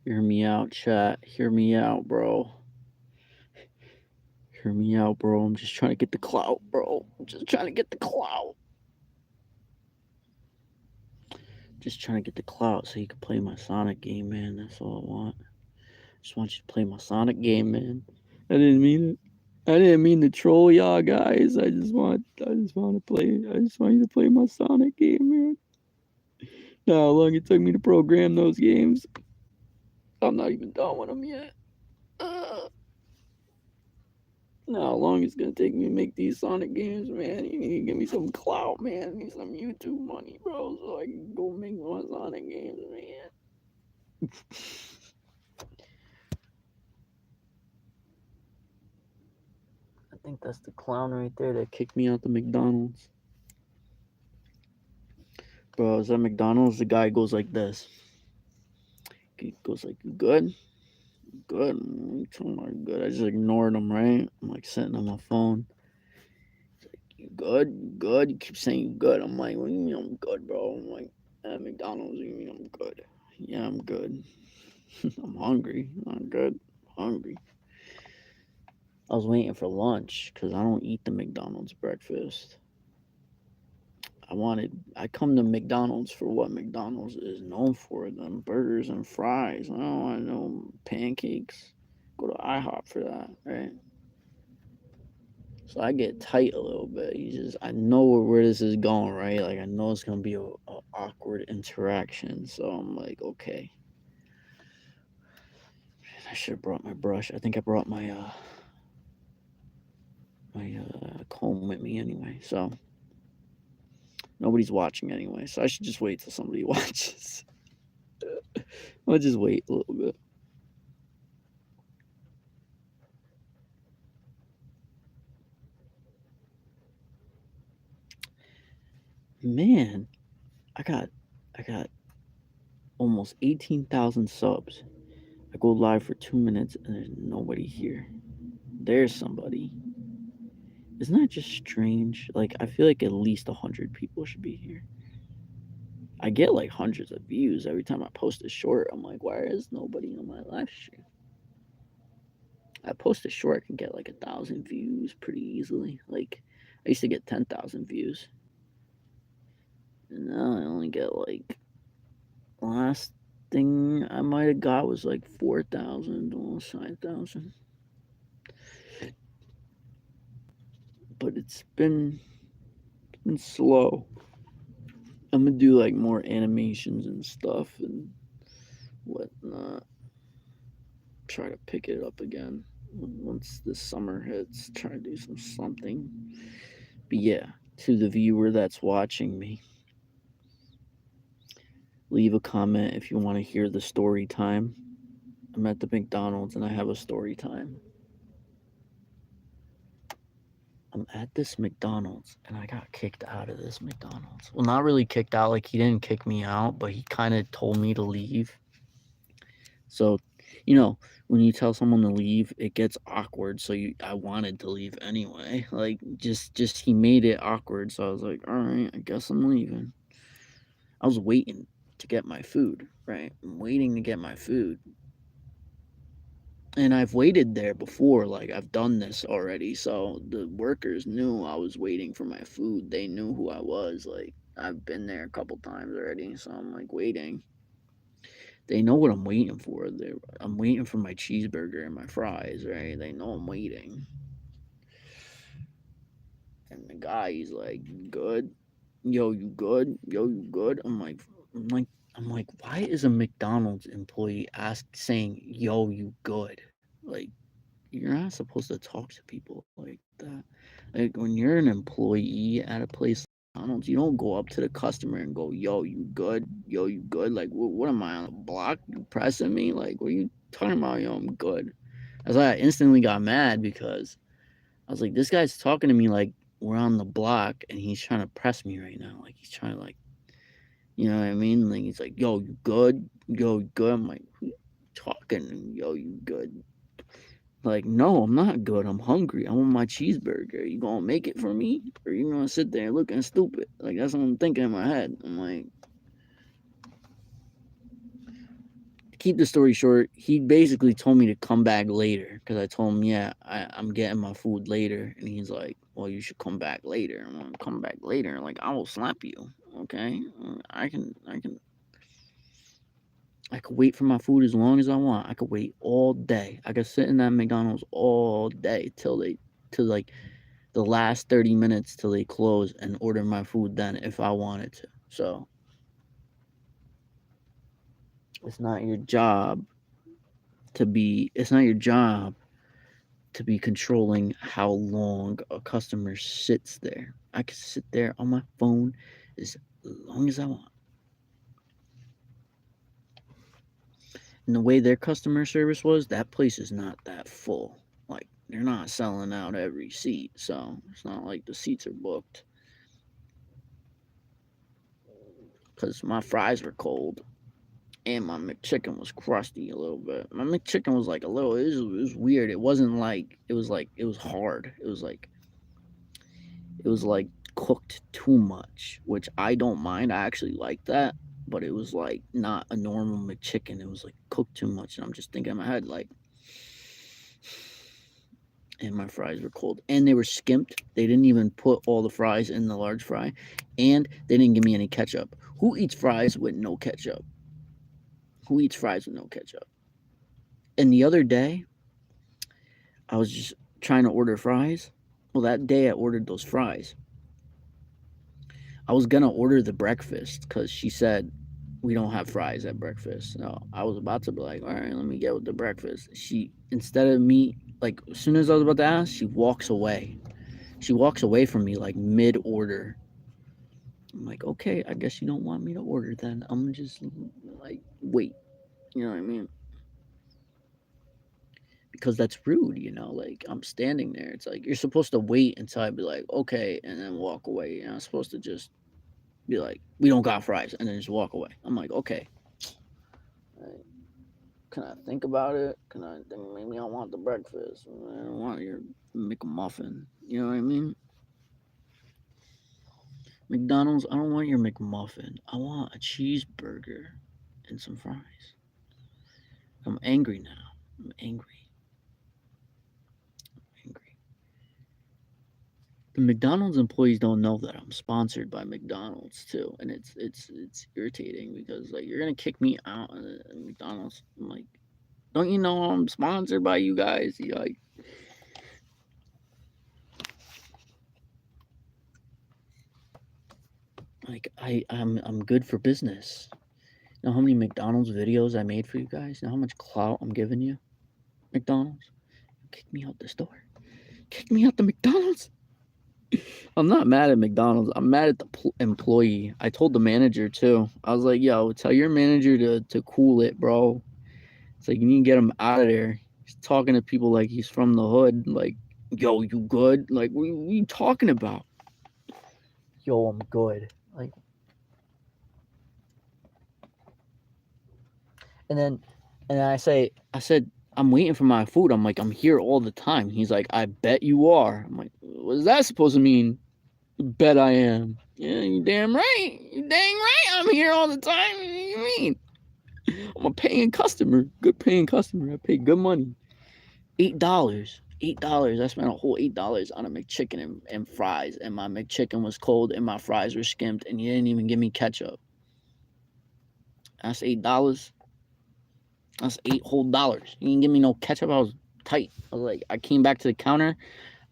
Hear me out, chat. Hear me out, bro. Hear me out, bro. I'm just trying to get the clout, bro. I'm just trying to get the clout. Just trying to get the clout so you can play my Sonic game, man. That's all I want. Just want you to play my Sonic game, man. I didn't mean it. I didn't mean to troll y'all guys. I just want to play. I just want you to play my Sonic game, man. Now how long it took me to program those games. I'm not even done with them yet. Now how long it's gonna take me to make these Sonic games, man. You need to give me some clout, man. I need some YouTube money, bro, so I can go make my Sonic games, man. I think that's the clown right there that kicked me out the McDonald's. Bro, I was at McDonald's, the guy goes like this. He goes like, "You good? Good." I'm talking about good. I just ignored him, right? I'm like sitting on my phone. He's like, "You good? You good?" You keep saying you good. I'm like, "What do you mean I'm good, bro?" I'm like, "At McDonald's, you mean I'm good?" "Yeah, I'm good." "I'm hungry." "I'm good. I'm hungry." I was waiting for lunch because I don't eat the McDonald's breakfast. I come to McDonald's for what McDonald's is known for, them burgers and fries. I don't want no pancakes. Go to IHOP for that, right? So I get tight a little bit. I know where this is going, right? Like I know it's gonna be a awkward interaction. So I'm like, okay. I should have brought my brush. I think I brought my comb with me anyway. So nobody's watching anyway. So I should just wait till somebody watches. I'll just wait a little bit. Man, I got I got almost 18,000 subs. I go live for 2 minutes and there's nobody here. There's somebody. Isn't that just strange? Like I feel like at least 100 people should be here. I get like hundreds of views every time I post a short. I'm like, why is nobody on my live stream? I post a short, I can get like 1,000 views pretty easily. Like I used to get 10,000 views. And now I only get like last thing I might have got was like 4,000, almost 5,000. But it's been slow. I'm gonna do like more animations and stuff and whatnot. Try to pick it up again once the summer hits. Try to do something. But yeah, to the viewer that's watching me, leave a comment if you want to hear the story time. I'm at the McDonald's and I have a story time. I'm at this McDonald's and I got kicked out of this McDonald's. Well, not really kicked out, like he didn't kick me out, but he kind of told me to leave. So, you know, when you tell someone to leave, it gets awkward. So I wanted to leave anyway. Like just he made it awkward. So I was like, all right, I guess I'm leaving. I was waiting to get my food, right? I'm waiting to get my food. And I've waited there before, like I've done this already. So the workers knew I was waiting for my food. They knew who I was. Like I've been there a couple times already. So I'm like waiting. They know what I'm waiting for. I'm waiting for my cheeseburger and my fries, right? They know I'm waiting. And the guy, he's like, "Good, yo, you good? Yo, you good?" I'm like, why is a McDonald's employee saying, "Yo, you good"? Like, you're not supposed to talk to people like that. Like when you're an employee at a place like McDonald's, you don't go up to the customer and go, "Yo, you good? Yo, you good?" Like, what am I on the block? You pressing me? Like, what are you talking about? Yo, I'm good. That's why I instantly got mad because I was like, this guy's talking to me like we're on the block and he's trying to press me right now. Like he's trying to like, you know what I mean? Like he's like, "Yo, you good? Yo, you good?" I'm like, who you talking? "Yo, you good?" Like, no, I'm not good. I'm hungry. I want my cheeseburger. You gonna make it for me? Or you gonna sit there looking stupid? Like, that's what I'm thinking in my head. I'm like, keep the story short, he basically told me to come back later because I told him, yeah, I'm getting my food later, and he's like, well, you should come back later. I'm gonna come back later. Like, I will slap you. Okay, I could wait for my food as long as I want. I could wait all day. I could sit in that McDonald's all day till like the last 30 minutes till they close and order my food then if I wanted to. So it's not your job to be controlling how long a customer sits there. I can sit there on my phone as long as I want. And the way their customer service was, that place is not that full. Like, they're not selling out every seat, so it's not like the seats are booked. Because my fries were cold and my McChicken was crusty a little bit. My McChicken was like a little, it was weird. It wasn't like, it was hard. It was like cooked too much, which I don't mind. I actually like that. But it was like not a normal McChicken. It was like cooked too much. And I'm just thinking in my head, like, and my fries were cold. And they were skimped. They didn't even put all the fries in the large fry. And they didn't give me any ketchup. Who eats fries with no ketchup? Who eats fries with no ketchup? And the other day, I was just trying to order fries. Well, that day I ordered those fries. I was gonna order the breakfast because she said we don't have fries at breakfast. So I was about to be like, all right, let me get with the breakfast. She, instead of me, like, as soon as I was about to ask, she walks away. She walks away from me like mid order. I'm like, okay, I guess you don't want me to order then. I'm just like, wait. You know what I mean? Because that's rude, like I'm standing there. It's like you're supposed to wait until I be like, okay, and then walk away. You're not supposed to just be like, we don't got fries, and then just walk away. I'm like, okay. Right. Can I think about it? Can I think maybe I want the breakfast? I don't want your McMuffin. You know what I mean? McDonald's, I don't want your McMuffin. I want a cheeseburger and some fries. I'm angry now. I'm angry. The McDonald's employees don't know that I'm sponsored by McDonald's too, and it's irritating because like you're gonna kick me out of McDonald's. I'm like, don't you know I'm sponsored by you guys? You like I'm good for business. You know how many McDonald's videos I made for you guys? You know how much clout I'm giving you, McDonald's? Kick me out the store. Kick me out the McDonald's. I'm not mad at McDonald's. I'm mad at the employee. I told the manager too. I was like, yo, tell your manager to cool it, bro. It's like, you need to get him out of there. He's talking to people like he's from the hood. Like, yo, you good? Like, what are you talking about? Yo, I'm good. Like, and then I said, I'm waiting for my food. I'm like, I'm here all the time. He's like, I bet you are. I'm like, what is that supposed to mean? Bet I am. Yeah, you damn right. You dang right. I'm here all the time. What do you mean? I'm a paying customer. Good paying customer. I pay good money. $8. $8. I spent a whole $8 on a McChicken and fries, and my McChicken was cold and my fries were skimped, and you didn't even give me ketchup. That's $8. That's $8 whole dollars. You didn't give me no ketchup. I was tight. I was like, I came back to the counter.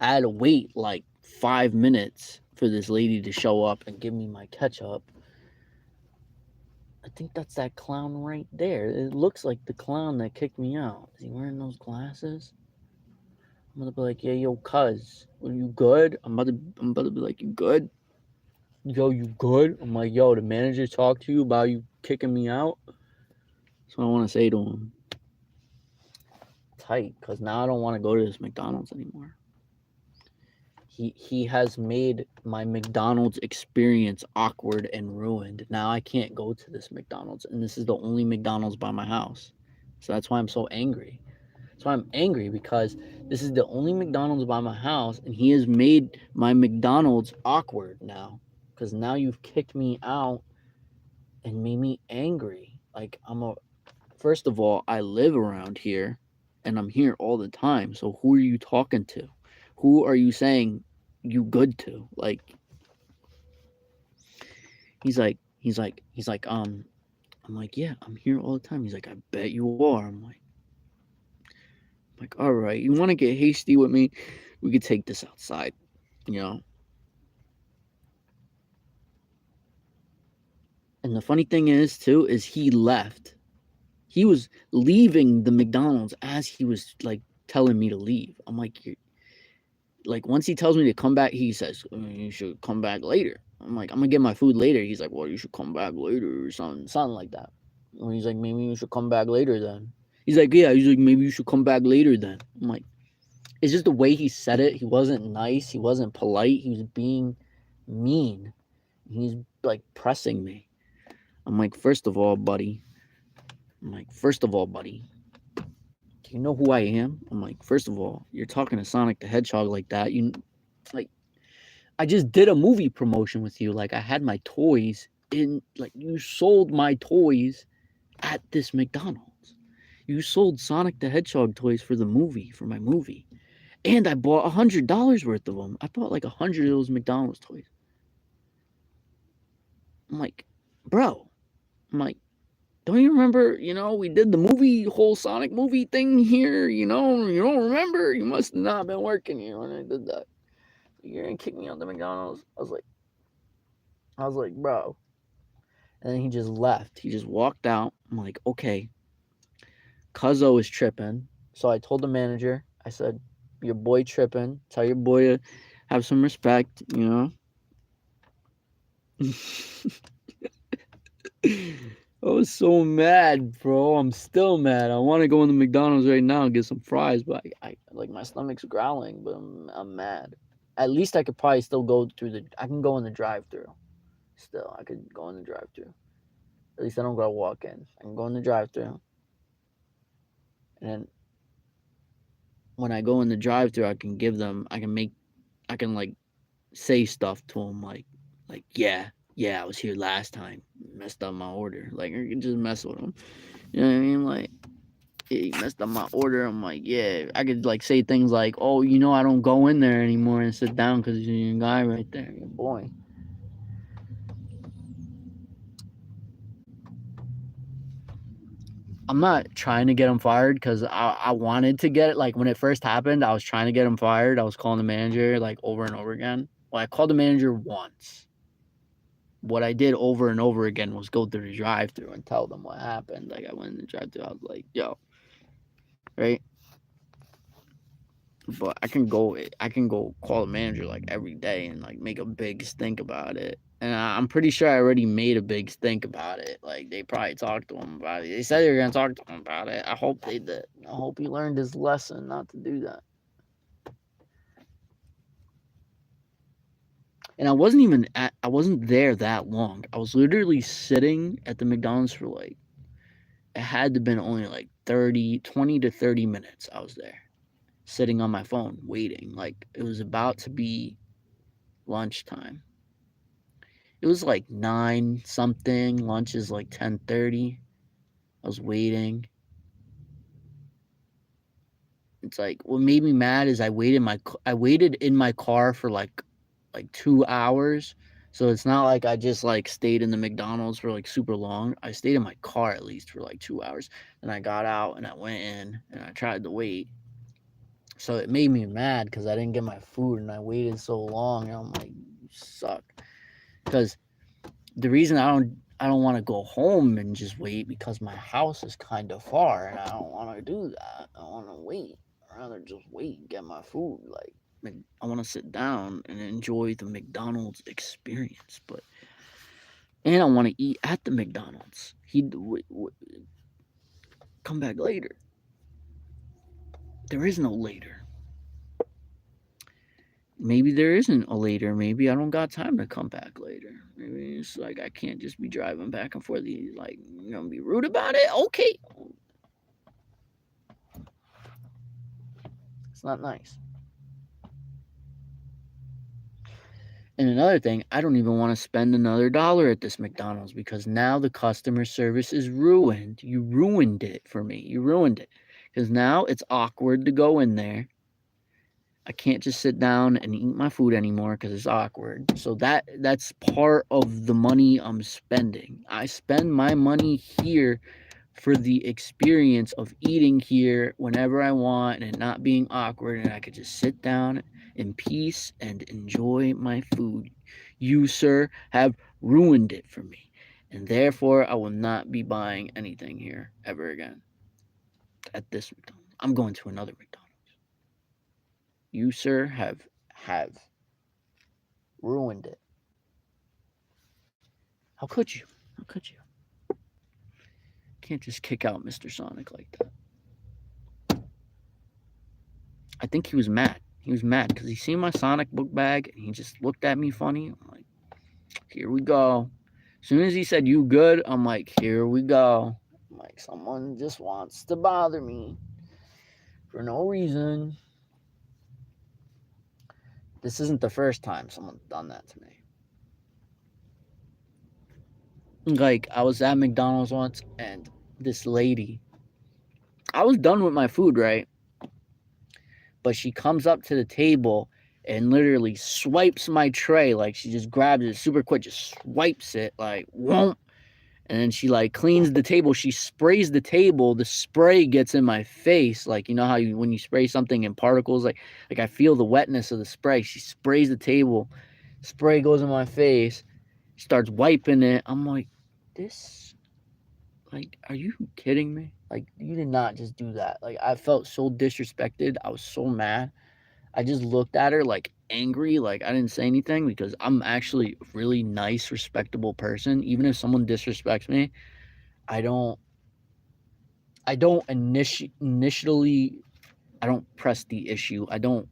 I had to wait like 5 minutes for this lady to show up and give me my ketchup. I think that's that clown right there. It looks like the clown that kicked me out. Is he wearing those glasses? I'm gonna be like, yeah, yo, cuz, are you good? I'm about to be like, you good? Yo, you good? I'm like, yo, the manager talked to you about you kicking me out? That's what I want to say to him. Tight, because now I don't want to go to this McDonald's anymore. He has made my McDonald's experience awkward and ruined. Now I can't go to this McDonald's, and this is the only McDonald's by my house. So that's why I'm so angry. That's why I'm angry, because this is the only McDonald's by my house, and he has made my McDonald's awkward now. Because now you've kicked me out and made me angry. Like, First of all, I live around here and I'm here all the time. So who are you talking to? Who are you saying you good to? Like he's like, I'm like, yeah, I'm here all the time. He's like, I bet you are. I'm like, all right, you want to get hasty with me? We could take this outside, you know? And the funny thing is, too, is he left. He was leaving the McDonald's as he was like telling me to leave. I'm like, like once he tells me to come back, he says you should come back later. I'm like, I'm gonna get my food later. He's like, well, you should come back later or something like that. Or he's like, maybe you should come back later then. He's like, yeah. He's like, maybe you should come back later then. I'm like, it's just the way he said it. He wasn't nice. He wasn't polite. He was being mean. He's like pressing me. I'm like, first of all, buddy. Do you know who I am? I'm like, first of all, you're talking to Sonic the Hedgehog like that. You like, I just did a movie promotion with you. Like, I had my toys in, like, you sold my toys at this McDonald's. You sold Sonic the Hedgehog toys for the movie, for my movie. And I bought $100 worth of them. I bought like 100 of those McDonald's toys. I'm like, bro, I'm like, don't you remember, we did the whole Sonic movie thing here, you don't remember? You must have not been working here when I did that. You're gonna kick me out the McDonald's? I was like, bro. And then he just left. He just walked out. I'm like, okay. Cuzzo is tripping. So I told the manager, I said, your boy tripping. Tell your boy to have some respect, I was so mad, bro. I'm still mad. I want to go in the McDonald's right now and get some fries, but I like my stomach's growling, but I'm mad. At least I could probably still go through I can go in the drive-thru. Still, I could go in the drive-thru. At least I don't gotta walk in. I can go in the drive-thru, and then when I go in the drive-thru, I can like say stuff to them like yeah, I was here last time, messed up my order. Like I can just mess with them. You know what I mean? Like, yeah, you messed up my order. I'm like, yeah. I could like say things like, oh, I don't go in there anymore and sit down because you're your guy right there, your boy. I'm not trying to get him fired because I wanted to get it. Like when it first happened, I was trying to get him fired. I was calling the manager like over and over again. Well, I called the manager once. What I did over and over again was go through the drive-thru and tell them what happened. Like I went in the drive-thru, I was like, yo, right? But I can go call the manager like every day and like make a big stink about it. And I'm pretty sure I already made a big stink about it. Like they probably talked to him about it. They said they were gonna talk to him about it. I hope they did. I hope he learned his lesson not to do that. And I wasn't there that long. I was literally sitting at the McDonald's for like, it had to have been only like 20 to 30 minutes. I was there sitting on my phone waiting. Like it was about to be lunchtime. It was like 9 something. Lunch is like 10:30. I was waiting. It's like what made me mad is I waited in my car for like 2 hours. So it's not like I just like stayed in the McDonald's for like super long. I stayed in my car at least for like 2 hours. Then I got out and I went in and I tried to wait. So it made me mad because I didn't get my food and I waited so long. And I'm like, you suck. Because the reason I don't want to go home and just wait because my house is kind of far and I don't want to do that. I want to wait. I'd rather just wait and get my food. Like I want to sit down and enjoy the McDonald's experience, and I want to eat at the McDonald's. Come back later. There is no later. Maybe there isn't a later. Maybe I don't got time to come back later. Maybe it's like I can't just be driving back and forth. Like, you're gonna be rude about it? Okay. It's not nice. And another thing, I don't even want to spend another dollar at this McDonald's because now the customer service is ruined. You ruined it for me. You ruined it. Because now it's awkward to go in there. I can't just sit down and eat my food anymore because it's awkward. So that's part of the money I'm spending. I spend my money here for the experience of eating here whenever I want and not being awkward, and I could just sit down in peace and enjoy my food. You, sir, have ruined it for me, and therefore I will not be buying anything here ever again at this McDonald's. I'm going to another McDonald's. You, sir, have ruined it. How could you? How could you? Can't just kick out Mr. Sonic like that. I think he was mad. He was mad because he seen my Sonic book bag and he just looked at me funny. I'm like, here we go. As soon as he said, you good? I'm like, here we go. I'm like, someone just wants to bother me for no reason. This isn't the first time someone's done that to me. Like, I was at McDonald's once and this lady, I was done with my food, right? But she comes up to the table and literally swipes my tray. Like, she just grabs it super quick, just swipes it, like, whoomp. And then she like cleans the table. She sprays the table. The spray gets in my face. Like, you know how when you spray something in particles, like I feel the wetness of the spray. She sprays the table. Spray goes in my face. She starts wiping it. I'm like, this, like, are you kidding me? Like, you did not just do that. Like, I felt so disrespected. I was so mad. I just looked at her like angry, like I didn't say anything because I'm actually a really nice, respectable person. Even if someone disrespects me, I don't initially I don't press the issue. I don't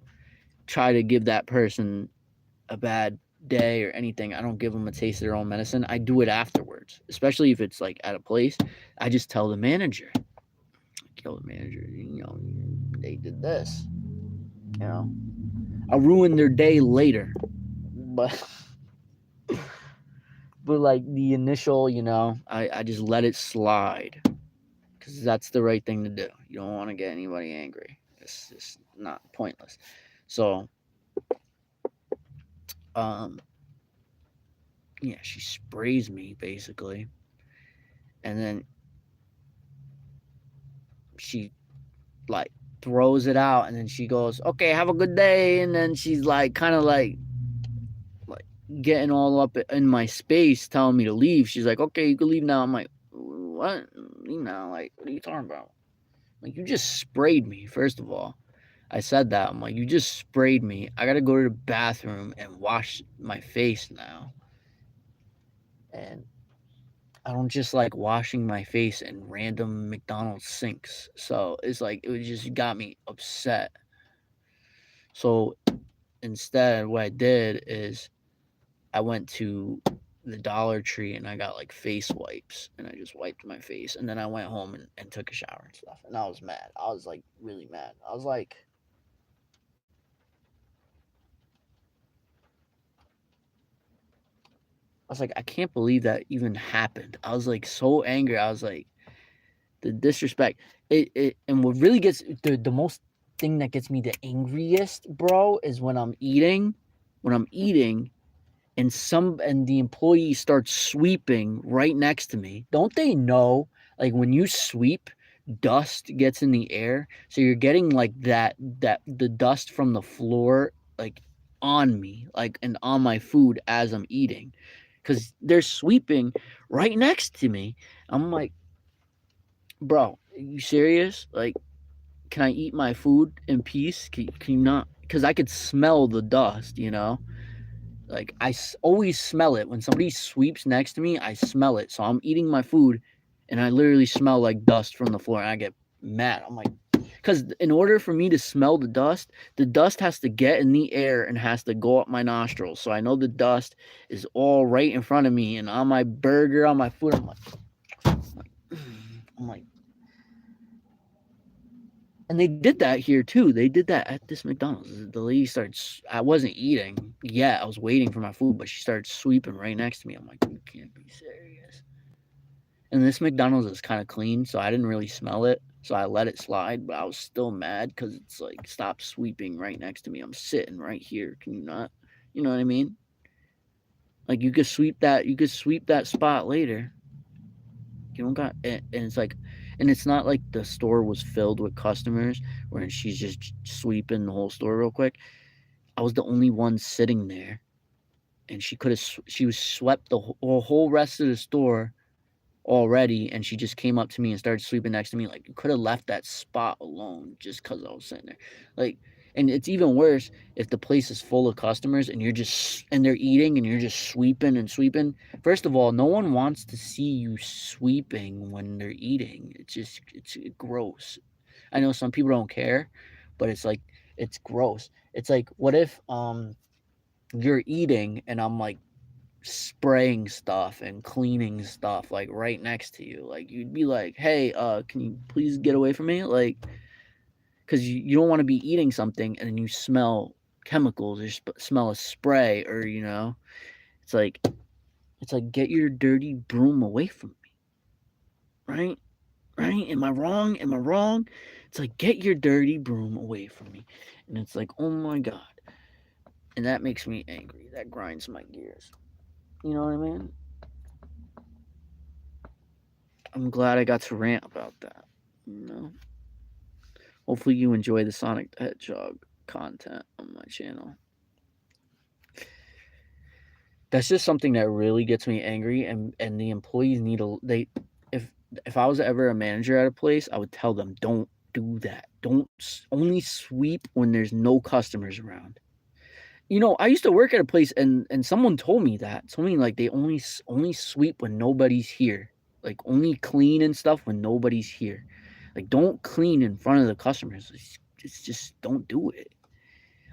try to give that person a bad day or anything. I don't give them a taste of their own medicine. I do it afterwards, especially if it's like at a place. I just tell the manager, "Yo, the manager, they did this. You know, I'll ruin their day later." But like the initial, I just let it slide because that's the right thing to do. You don't want to get anybody angry. It's just not pointless. So, um, yeah, she sprays me basically, and then she like throws it out, and then she goes, "Okay, have a good day," and then she's like, kind of like getting all up in my space, telling me to leave. She's like, "Okay, you can leave now." I'm like, "What? Leave now? Like, what are you talking about? Like, you just sprayed me, first of all." I said that. I'm like, "You just sprayed me. I gotta go to the bathroom and wash my face now." And I don't just like washing my face in random McDonald's sinks. So it's like, it just got me upset. So instead, what I did is I went to the Dollar Tree and I got like face wipes and I just wiped my face. And then I went home and took a shower and stuff. And I was mad. I was like really mad. I was like, I can't believe that even happened. I was like so angry. I was like, the disrespect. And what really gets the most thing that gets me the angriest, bro, is when I'm eating. When I'm eating and the employee starts sweeping right next to me. Don't they know, like, when you sweep, dust gets in the air, so you're getting like that the dust from the floor, like, on me, like, and on my food as I'm eating, because they're sweeping right next to me. I'm like, bro, are you serious? Like, can I eat my food in peace? Can you not? Because I could smell the dust. Like, always smell it when somebody sweeps next to me. I smell it, so I'm eating my food, and I literally smell like dust from the floor, and I get mad. I'm like, because in order for me to smell the dust has to get in the air and has to go up my nostrils. So I know the dust is all right in front of me and on my burger, on my food. I'm like, And they did that here too. They did that at this McDonald's. The lady starts. I wasn't eating yet. I was waiting for my food, but she started sweeping right next to me. I'm like, you can't be serious. And this McDonald's is kind of clean, so I didn't really smell it. So I let it slide, but I was still mad because it's like, stop sweeping right next to me. I'm sitting right here. Can you not? You know what I mean? Like you could sweep that. You could sweep that spot later. You don't got. And it's like, and it's not like the store was filled with customers where she's just sweeping the whole store real quick. I was the only one sitting there, and she could have. She was swept the whole rest of the store already, and she just came up to me and started sweeping next to me. Like, you could have left that spot alone just because I was sitting there. Like, and it's even worse if the place is full of customers and you're just, and they're eating and you're just sweeping and sweeping. First of all, no one wants to see you sweeping when they're eating. It's gross. I know some people don't care, but it's like, it's gross. It's like, what if you're eating and I'm like spraying stuff and cleaning stuff like right next to you? Like, you'd be like, hey, can you please get away from me? Like, because you don't want to be eating something and then you smell chemicals or smell a spray, or it's like, get your dirty broom away from me. Right? Am I wrong? It's like, get your dirty broom away from me. And it's like, oh my god. And that makes me angry. That grinds my gears. You know what I mean? I'm glad I got to rant about that. Hopefully you enjoy the Sonic the Hedgehog content on my channel. That's just something that really gets me angry, and the employees need if I was ever a manager at a place, I would tell them, don't do that. Don't only sweep when there's no customers around. I used to work at a place, and someone told me like they only sweep when nobody's here. Like, only clean and stuff when nobody's here. Like, don't clean in front of the customers. It's just, don't do it.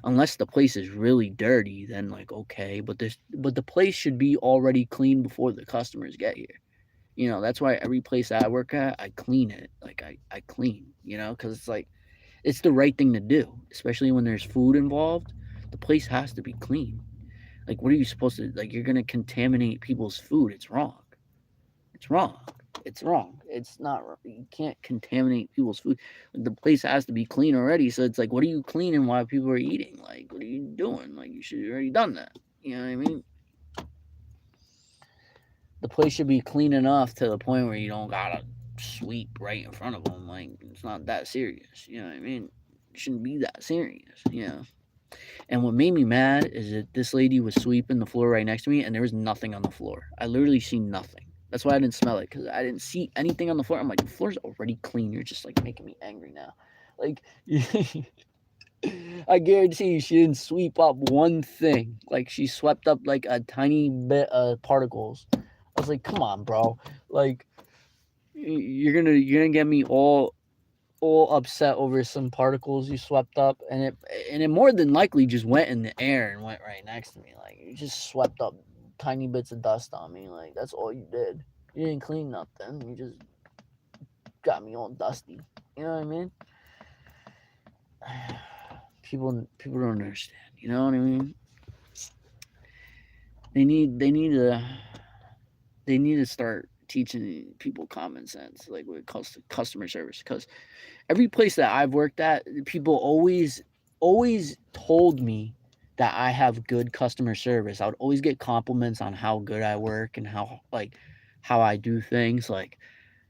Unless the place is really dirty, then like, okay, but the place should be already clean before the customers get here. That's why every place I work at, I clean it. Like, I clean, because it's like, it's the right thing to do, especially when there's food involved. The place has to be clean. Like, what are you supposed to, like, you're going to contaminate people's food? It's wrong. It's wrong. It's wrong. It's not, you can't contaminate people's food. Like, the place has to be clean already. So it's like, what are you cleaning while people are eating? Like, what are you doing? Like, you should have already done that. You know what I mean? The place should be clean enough to the point where you don't gotta sweep right in front of them. Like, it's not that serious. You know what I mean? It shouldn't be that serious. And what made me mad is that this lady was sweeping the floor right next to me, and there was nothing on the floor. I literally seen nothing. That's why I didn't smell it, because I didn't see anything on the floor. I'm like, the floor's already clean. You're just like making me angry now. Like, I guarantee you, she didn't sweep up one thing. Like, she swept up like a tiny bit of particles. I was like, come on, bro. Like, you're gonna get me all upset over some particles you swept up, and it more than likely just went in the air and went right next to me. Like, you just swept up tiny bits of dust on me. Like, that's all you did. You didn't clean nothing. You just got me all dusty. You know what I mean? People don't understand. You know what I mean? They need to start teaching people common sense, like with customer service, because every place that I've worked at, people always told me that I have good customer service. I would always get compliments on how good I work and how I do things. Like,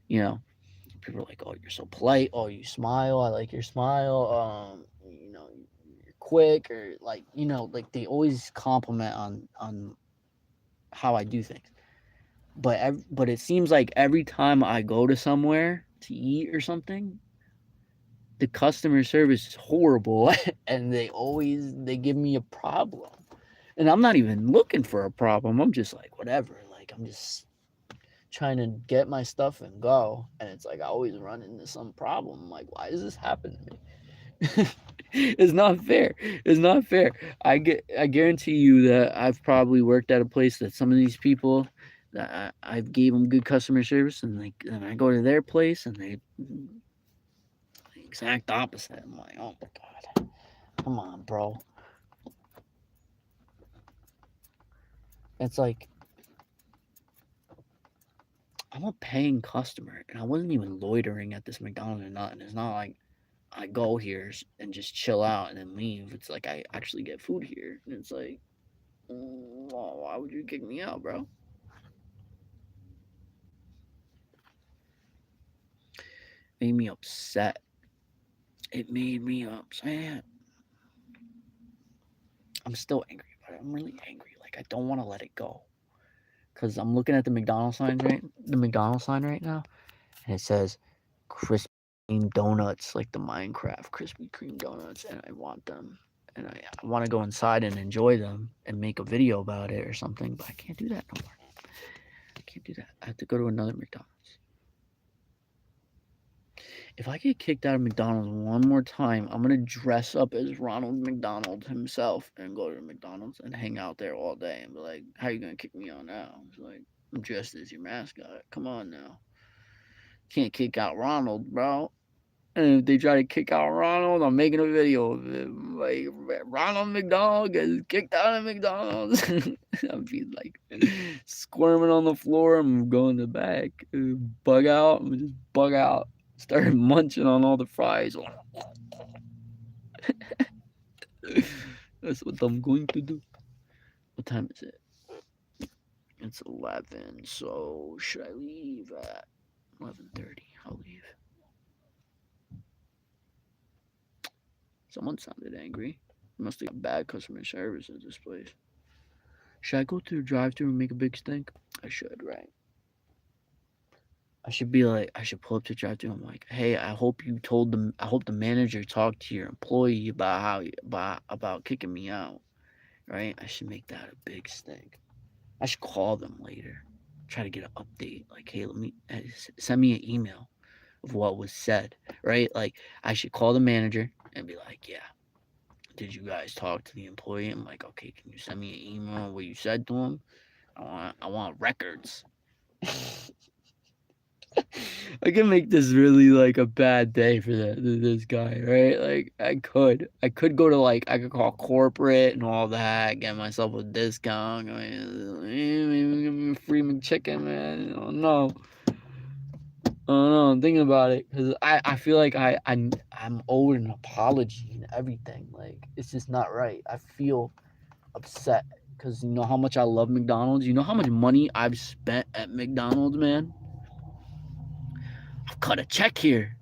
people are like, "Oh, you're so polite. Oh, you smile. I like your smile. You're quick," or like, like, they always compliment on how I do things. But it seems like every time I go to somewhere to eat or something, the customer service is horrible, and they give me a problem. And I'm not even looking for a problem. I'm just like, whatever. Like, I'm just trying to get my stuff and go. And it's like, I always run into some problem. I'm like, why does this happen to me? It's not fair. It's not fair. I guarantee you that I've probably worked at a place that some of these people, that I gave them good customer service, and I go to their place and exact opposite. I'm like, oh my god, come on, bro. It's like I'm a paying customer, and I wasn't even loitering at this McDonald's or nothing. It's not like I go here and just chill out and then leave. It's like I actually get food here, and it's like, well, why would you kick me out, bro? Made me upset. It made me upset. I'm still angry about it. I'm really angry. Like I don't want to let it go, cause I'm looking at the McDonald's sign right now, and it says Krispy Kreme donuts, like the Minecraft Krispy Kreme donuts, and I want them. And I want to go inside and enjoy them and make a video about it or something, but I can't do that no more. I can't do that. I have to go to another McDonald's. If I get kicked out of McDonald's one more time, I'm gonna dress up as Ronald McDonald himself and go to McDonald's and hang out there all day and be like, "How you gonna kick me out now?" It's like, I'm dressed as your mascot. Come on now. Can't kick out Ronald, bro. And if they try to kick out Ronald, I'm making a video of it. Like, Ronald McDonald gets kicked out of McDonald's. I'll be like squirming on the floor. I'm going to the back. Bug out. I'm just bug out. Start munching on all the fries. That's what I'm going to do. What time is it? It's 11. So should I leave at 11:30? I'll leave. Someone sounded angry. Must have got bad customer service at this place. Should I go to the drive-thru and make a big stink? I should, right? I should be like, I should pull up to the drive-thru. I'm like, hey, I hope the manager talked to your employee about kicking me out, right? I should make that a big stink. I should call them later, try to get an update. Like, hey, send me an email of what was said, right? Like, I should call the manager and be like, yeah, did you guys talk to the employee? I'm like, okay, can you send me an email on what you said to him? I want records. I can make this really like a bad day for this guy, right? Like I could go to like I could call corporate and all that, get myself a discount. Maybe give me a free McChicken, man. I don't know. I'm thinking about it because I feel like I'm owed an apology and everything. Like it's just not right. I feel upset because you know how much I love McDonald's. You know how much money I've spent at McDonald's, man. I've cut a check here.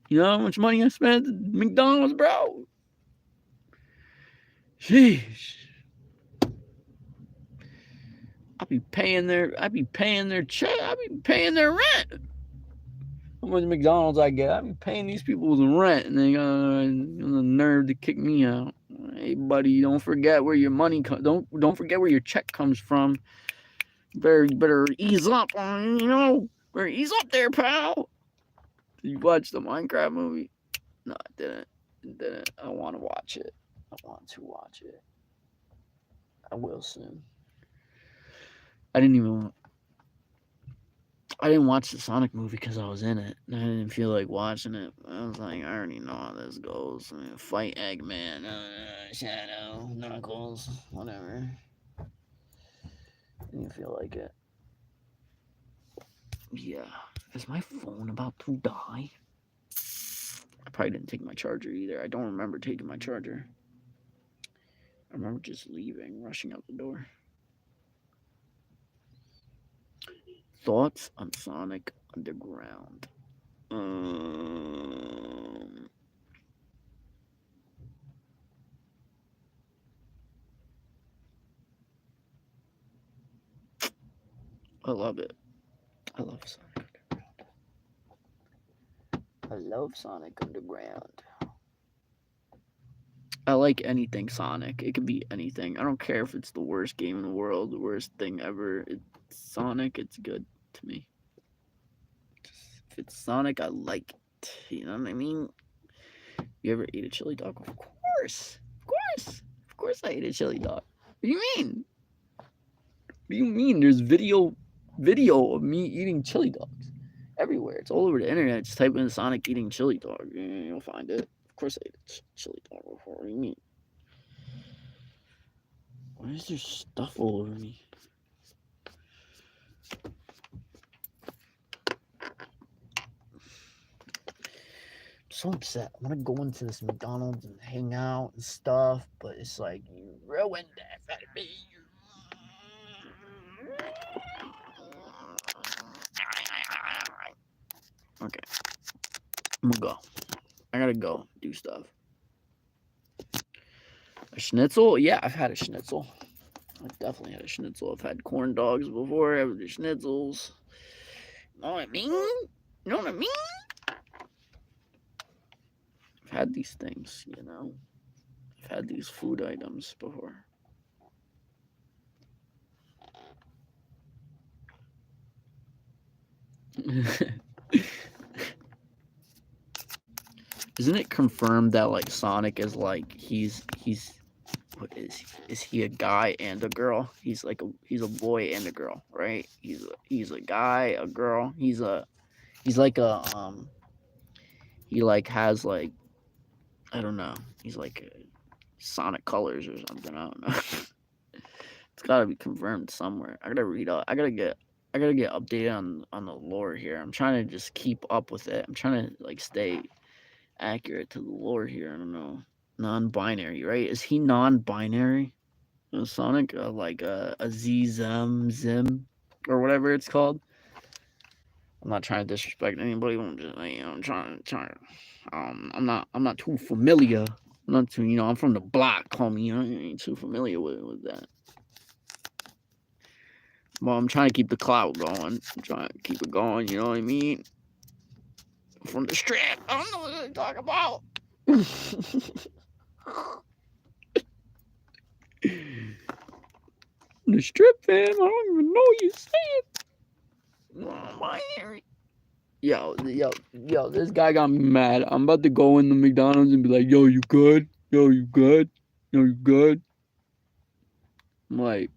You know how much money I spent at McDonald's, bro? Sheesh. I'd be paying their check. I'd be paying their rent. How much McDonald's I get? I'd be paying these people the rent, and they got the nerve to kick me out. Hey, buddy, don't forget where your money don't forget where your check comes from. Better ease up, Better ease up there, pal. Did you watch the Minecraft movie? No, I didn't. I want to watch it. I will soon. I didn't watch the Sonic movie because I was in it. I didn't feel like watching it. I was like, I already know how this goes. Fight Eggman, Shadow, Knuckles, whatever. I didn't feel like it. Yeah. Is my phone about to die? I probably didn't take my charger either. I don't remember taking my charger. I remember just leaving, rushing out the door. Thoughts on Sonic Underground? I love it. I love Sonic Underground. I love Sonic Underground. I like anything Sonic. It can be anything. I don't care if it's the worst game in the world, the worst thing ever. It's Sonic, it's good to me. If it's Sonic, I like it. You know what I mean? You ever eat a chili dog? Of course. Of course I ate a chili dog. What do you mean? What do you mean? There's video of me eating chili dogs. everywhere. It's all over the internet. Just type in Sonic eating chili dog. You'll find it. Of course, I ate a chili dog before. What do you mean? Why is there stuff all over me? I'm so upset. I want to go into this McDonald's and hang out and stuff, but it's like you ruined that for me. Okay, I'm gonna go. I gotta go do stuff. A schnitzel? Yeah, I've had a schnitzel. I've definitely had a schnitzel. I've had corn dogs before. I've had the schnitzels. Know what I mean? You know what I mean? I've had these things, you know. I've had these food items before. Isn't it confirmed that like Sonic is like he's what is he a guy and a girl? He's a boy and a girl, right? He's a guy, a girl. He's like a he like has like I don't know. He's like Sonic colors or something. I don't know. It's gotta be confirmed somewhere. I gotta read up. I gotta get updated on the lore here. I'm trying to just keep up with it. I'm trying to like stay accurate to the lore here. I don't know. Non-binary, right? Is he non-binary? Sonic, like a Zim or whatever it's called. I'm not trying to disrespect anybody. I'm just I'm trying. I'm not too familiar. I'm not too, I'm from the block, homie. I ain't too familiar with that. Well, I'm trying to keep the clout going. I'm trying to keep it going. You know what I mean? From the strip. I don't know what they're talking about. The strip, fam. I don't even know what you're saying. Binary. Yo, this guy got me mad. I'm about to go in the McDonald's and be like, yo, you good? Yo, you good? Yo, you good? I'm like,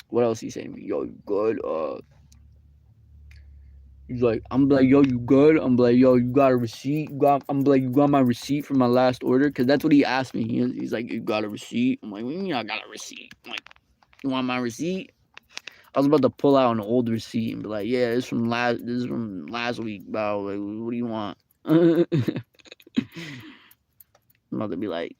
what else he saying to me? Yo, you good? He's like, I'm like, yo, you good? I'm like, yo, you got a receipt? I'm like, you got my receipt for my last order? Because that's what he asked me. He's like, you got a receipt? I'm like, what do you mean I got a receipt? I'm like, you want my receipt? I was about to pull out an old receipt and be like, yeah, this is from last week, bro. Like, what do you want? I'm about to be like,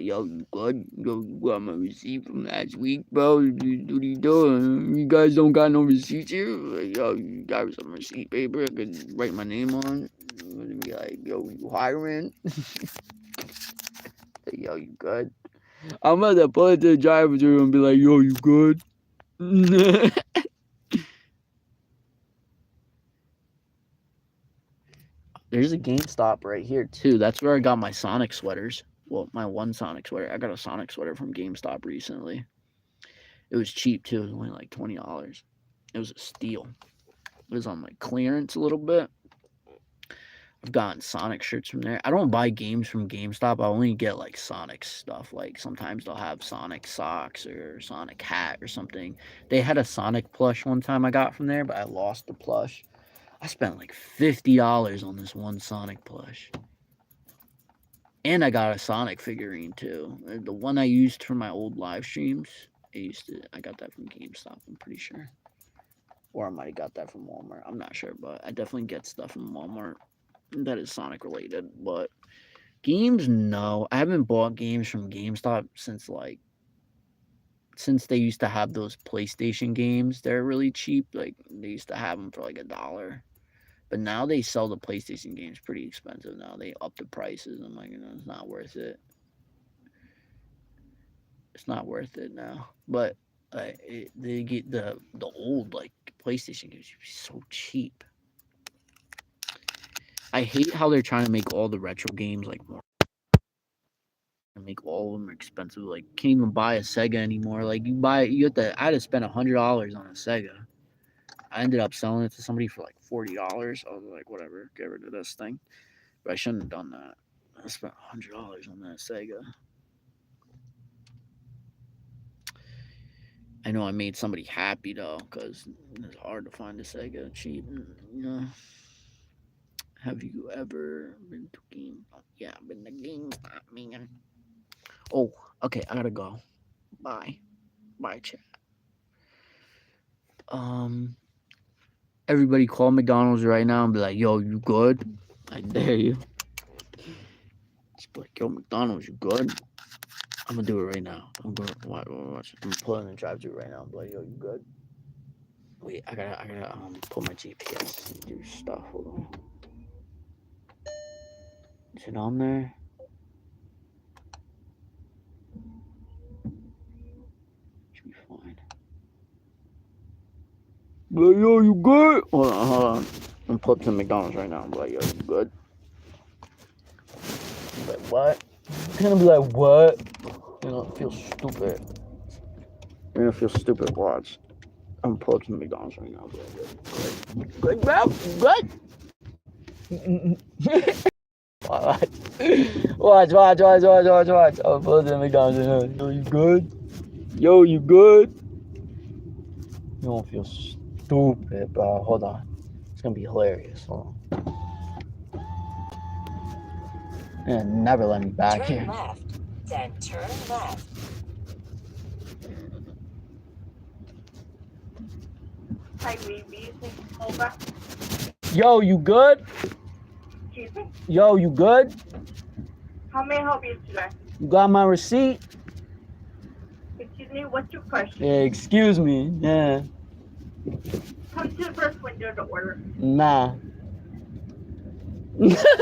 yo, you good? Yo, you got my receipt from last week, bro? What are you doing? You guys don't got no receipts here? Like, yo, you got some receipt paper I could write my name on? I'm gonna be like, yo, you hiring? Like, yo, you good? I'm about to pull it to the driver's room and be like, yo, you good? There's a GameStop right here too. That's where I got my Sonic sweaters. Well, my one Sonic sweater. I got a Sonic sweater from GameStop recently. It was cheap too. It was only like $20. It was a steal. It was on like clearance a little bit. I've gotten Sonic shirts from there. I don't buy games from GameStop. I only get like Sonic stuff. Like sometimes they'll have Sonic socks or Sonic hat or something. They had a Sonic plush one time I got from there, but I lost the plush. I spent like $50 on this one Sonic plush. And I got a Sonic figurine too. The one I used for my old live streams. I got that from GameStop, I'm pretty sure. Or I might have got that from Walmart. I'm not sure, but I definitely get stuff from Walmart that is Sonic related. But games, no. I haven't bought games from GameStop since they used to have those PlayStation games. They're really cheap. Like they used to have them for like $1. But now they sell the PlayStation games pretty expensive now. They up the prices. I'm like, it's not worth it. It's not worth it now. But they get the old like PlayStation games so cheap. I hate how they're trying to make all the retro games like more. Make all of them expensive. Like can't even buy a Sega anymore. Like I had to spend $100 on a Sega. I ended up selling it to somebody for like $40. I was like, whatever, get rid of this thing. But I shouldn't have done that. I spent $100 on that Sega. I know I made somebody happy though, because it's hard to find a Sega cheap. Have you ever been to GameStop? Yeah, I've been to GameStop, man. Oh, okay, I gotta go. Bye. Bye, chat. Everybody call McDonald's right now and be like, yo, you good? I dare you. Just be like, yo, McDonald's, you good? I'm gonna do it right now. I'm gonna watch. I'm pulling the drive-thru right now. I'm like, yo, you good? Wait, I gotta put my GPS and do stuff. Hold on. Is it on there? Should be fine. Like, yo, you good? Hold on. I'm pulling to McDonald's right now. I'm like, yo, you good? I'm like, what? It's gonna be like, what? You're gonna feel stupid. You're gonna feel stupid. Watch. I'm pulling to McDonald's right now. Good, bro. Good. Watch. I'm pulling to McDonald's right now. Yo, you good? Yo, you good? You don't feel stupid, bro. Hold on. It's gonna be hilarious. Hold on. And never let me back Turn here. left, then turn left. Hi, baby. Over. Yo, you good? Excuse me? Yo, you good? How may I help you today? You got my receipt? Excuse me, what's your question? Yeah, excuse me. Yeah. Come to the first window to order. Nah.